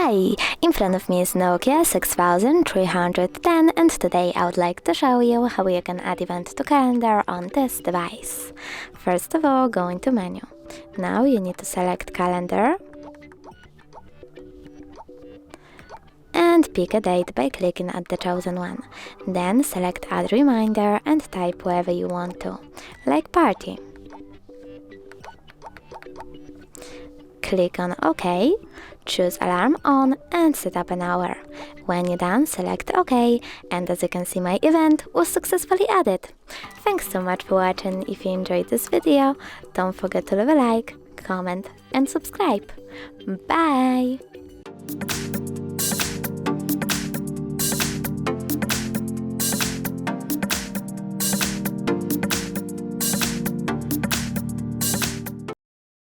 Hi! In front of me is Nokia 6310 and today I would like to show you how you can add event to calendar on this device. First of all, go into menu. Now you need to select calendar and pick a date by clicking at the chosen one. Then select add reminder and type wherever you want to, like party. Click on OK, choose alarm on and set up an hour. When you're done, select OK, and as you can see, my event was successfully added. Thanks so much for watching. If you enjoyed this video, don't forget to leave a like, comment and subscribe. Bye!